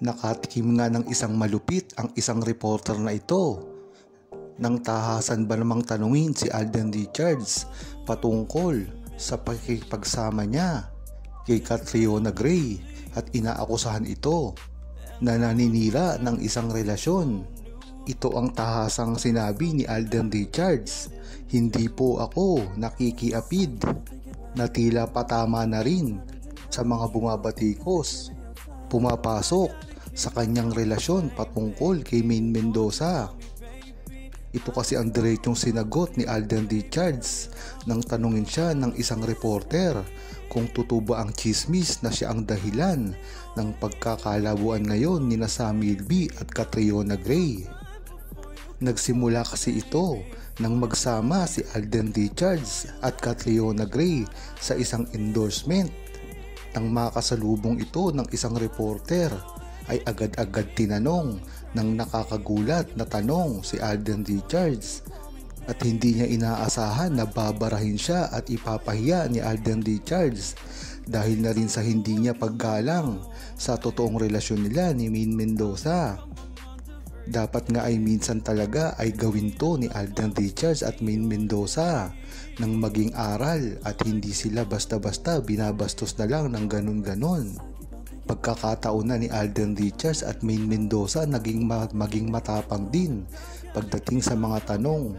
Nakatikim nga ng isang malupit ang isang reporter na ito. Nang tahasan ba namang tanungin si Alden Richards patungkol sa pakikipagsama niya kay Catriona Gray at inaakusahan ito na naninira ng isang relasyon. Ito ang tahasang sinabi ni Alden Richards, "Hindi po ako nakikiapid," na tila patama na rin sa mga bumabatikos pumapasok sa kanyang relasyon patungkol kay Maine Mendoza. Ito kasi ang diretsong sinagot ni Alden Richards nang tanungin siya ng isang reporter kung totoo ba ang chismis na siya ang dahilan ng pagkakalabuan ngayon ni Samuel B. at Catriona Gray. Nagsimula kasi ito nang magsama si Alden Richards at Catriona Gray sa isang endorsement. Nang makasalubong ito ng isang reporter ay agad-agad tinanong ng nakakagulat na tanong si Alden Richards at hindi niya inaasahan na babarahin siya at ipapahiya ni Alden Richards dahil na rin sa hindi niya paggalang sa totoong relasyon nila ni Maine Mendoza. Dapat nga ay minsan talaga ay gawin to ni Alden Richards at Maine Mendoza nang maging aral at hindi sila basta-basta binabastos na lang ng ganun-ganon. Pagkakataon na ni Alden Richards at Maine Mendoza maging matapang din pagdating sa mga tanong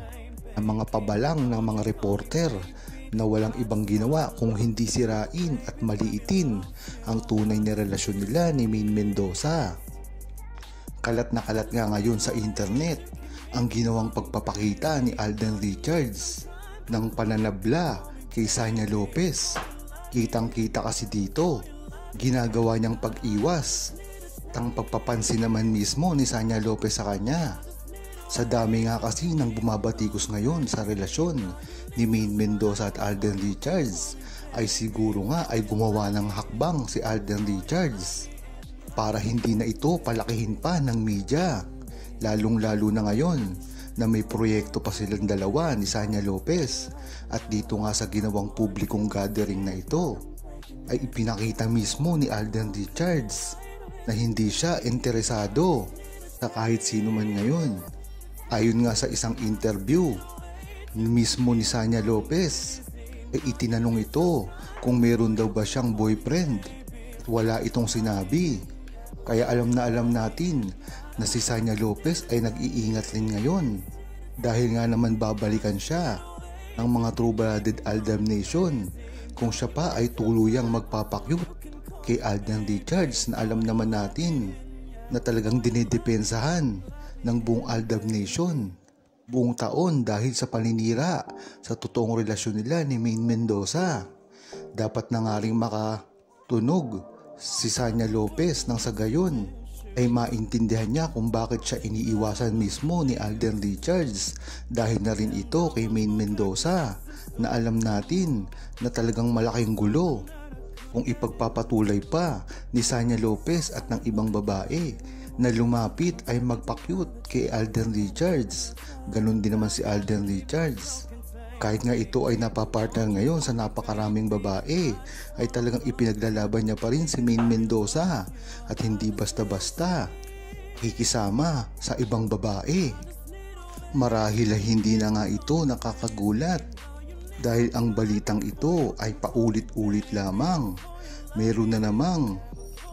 ng mga pabalang ng mga reporter na walang ibang ginawa kung hindi sirain at maliitin ang tunay na relasyon nila ni Maine Mendoza. Kalat na kalat nga ngayon sa internet ang ginawang pagpapakita ni Alden Richards ng pananabla kay Sanya Lopez. Kitang-kita kasi dito ginagawa niyang pag-iwas ang pagpapansin naman mismo ni Sanya Lopez sa kanya. Sa dami nga kasi ng bumabatikos ngayon sa relasyon ni Maine Mendoza at Alden Richards ay siguro nga ay gumawa ng hakbang si Alden Richards para hindi na ito palakihin pa ng media, lalong-lalo na ngayon na may proyekto pa silang dalawa ni Sanya Lopez at dito nga sa ginawang publikong gathering na ito ay ipinakita mismo ni Alden Richards na hindi siya interesado sa kahit sino man ngayon. Ayon nga sa isang interview mismo ni Sanya Lopez ay itinanong ito kung meron daw ba siyang boyfriend at wala itong sinabi. Kaya alam natin na si Sanya Lopez ay nag-iingat rin ngayon dahil nga naman babalikan siya ng mga True-Blooded Aldam Nation kung siya pa ay tuluyang magpapakyut kay Alden Richards na alam naman natin na talagang dinidepensahan ng buong Aldam Nation buong taon dahil sa paninira sa totoong relasyon nila ni Maine Mendoza. Dapat na nga rin makatunog si Sanya Lopez nang sa gayon ay maintindihan niya kung bakit siya iniiwasan mismo ni Alden Richards dahil na rin ito kay Maine Mendoza na alam natin na talagang malaking gulo kung ipagpapatuloy pa ni Sanya Lopez at ng ibang babae na lumapit ay magpakyut kay Alden Richards. Ganon din naman si Alden Richards. Kahit nga ito ay napapartner ngayon sa napakaraming babae, ay talagang ipinaglalaban niya pa rin si Maine Mendoza at hindi basta-basta kikisama sa ibang babae. Marahil ay hindi na nga ito nakakagulat dahil ang balitang ito ay paulit-ulit lamang. Meron na namang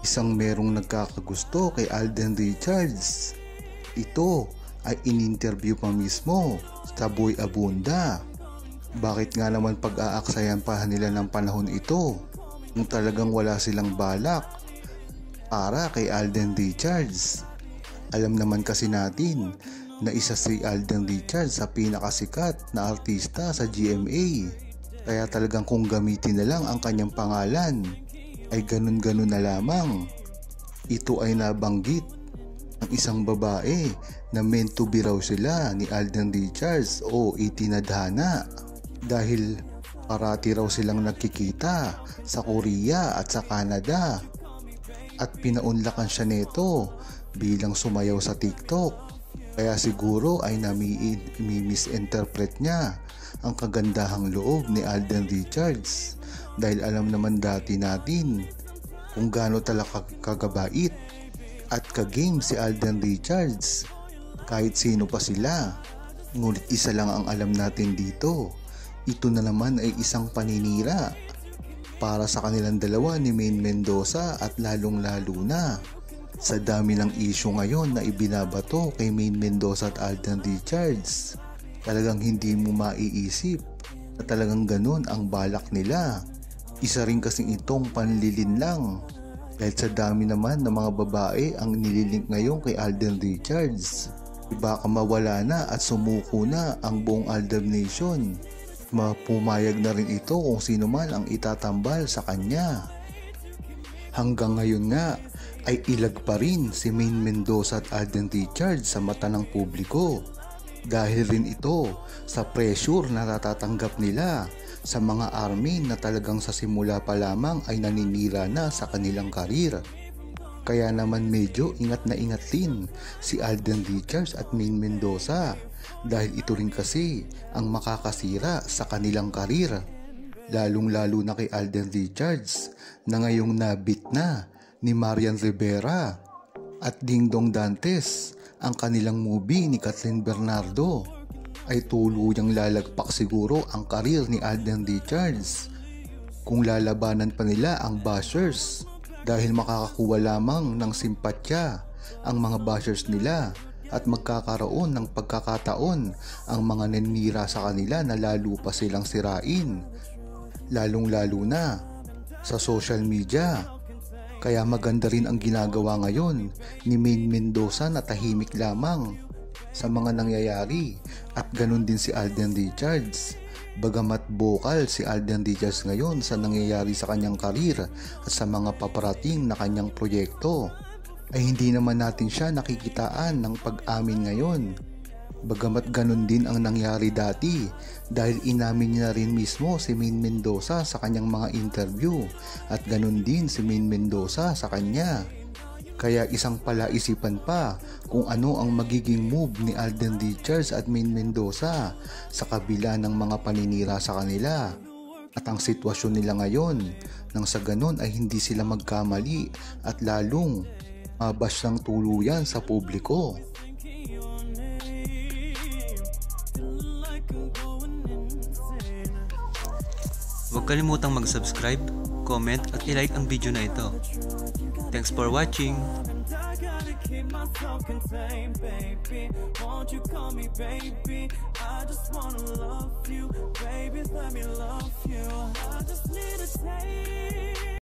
isang merong nagkakagusto kay Alden Richards. Ito ay in-interview pa mismo sa Boy Abunda. Bakit nga naman pag-aaksayan pa nila ng panahon ito kung talagang wala silang balak para kay Alden Richards? Alam naman kasi natin na isa si Alden Richards sa pinakasikat na artista sa GMA. Kaya talagang kung gamitin na lang ang kanyang pangalan ay ganun-ganun na lamang. Ito ay nabanggit ng isang babae na meant to be raw sila ni Alden Richards o itinadhana dahil parati raw silang nagkikita sa Korea at sa Canada at pinaunlakan siya neto bilang sumayaw sa TikTok. Kaya siguro ay nami-misinterpret niya ang kagandahang loob ni Alden Richards dahil alam naman dati natin kung gaano talaga kagabait at ka-game si Alden Richards. Kahit sino pa sila. Ngunit isa lang ang alam natin dito. Ito na naman ay isang paninira para sa kanilang dalawa ni Maine Mendoza at lalong-lalo na sa dami ng issue ngayon na ibinabato kay Maine Mendoza at Alden Richards. Talagang hindi mo maiisip na talagang ganun ang balak nila. Isa rin kasing itong panlilin lang dahil sa dami naman ng mga babae ang nililink ngayon kay Alden Richards. Baka mawala na at sumuko na ang buong Aldab Nation. Mapumayag na rin ito kung sino man ang itatambal sa kanya. Hanggang ngayon nga ay ilag pa rin si Maine Mendoza at Alden Richards sa mata ng publiko. Dahil rin ito sa pressure na natatanggap nila sa mga army na talagang sa simula pa lamang ay naninira na sa kanilang karir. Kaya naman medyo ingat na ingat din si Alden Richards at Maine Mendoza dahil ito rin kasi ang makakasira sa kanilang karir. Lalong-lalo na kay Alden Richards na ngayong nabit na ni Marian Rivera at Ding Dong Dantes ang kanilang movie ni Kathleen Bernardo ay tuluyang lalagpak siguro ang karir ni Alden Richards kung lalabanan pa nila ang bashers. Dahil makakakuha lamang ng simpatya ang mga bashers nila at magkakaroon ng pagkakataon ang mga naninira sa kanila na lalo pa silang sirain, lalong-lalo na sa social media. Kaya maganda rin ang ginagawa ngayon ni Maine Mendoza na tahimik lamang sa mga nangyayari at ganun din si Alden Richards. Bagamat bokal si Alden Richards ngayon sa nangyayari sa kanyang karir at sa mga paparating na kanyang proyekto, ay hindi naman natin siya nakikitaan ng pag-amin ngayon. Bagamat ganun din ang nangyari dati dahil inamin niya rin mismo si Maine Mendoza sa kanyang mga interview at ganun din si Maine Mendoza sa kanya. Kaya isang palaisipan pa kung ano ang magiging move ni Alden Richards at Maine Mendoza sa kabila ng mga paninira sa kanila at ang sitwasyon nila ngayon nang sa ganun ay hindi sila magkamali at lalong mabash ng tuluyan sa publiko. Huwag kalimutang mag-subscribe, comment at i-like ang video na ito. Thanks for watching! Self-contained, baby. Won't you call me baby? I just wanna love you, baby. Let me love you.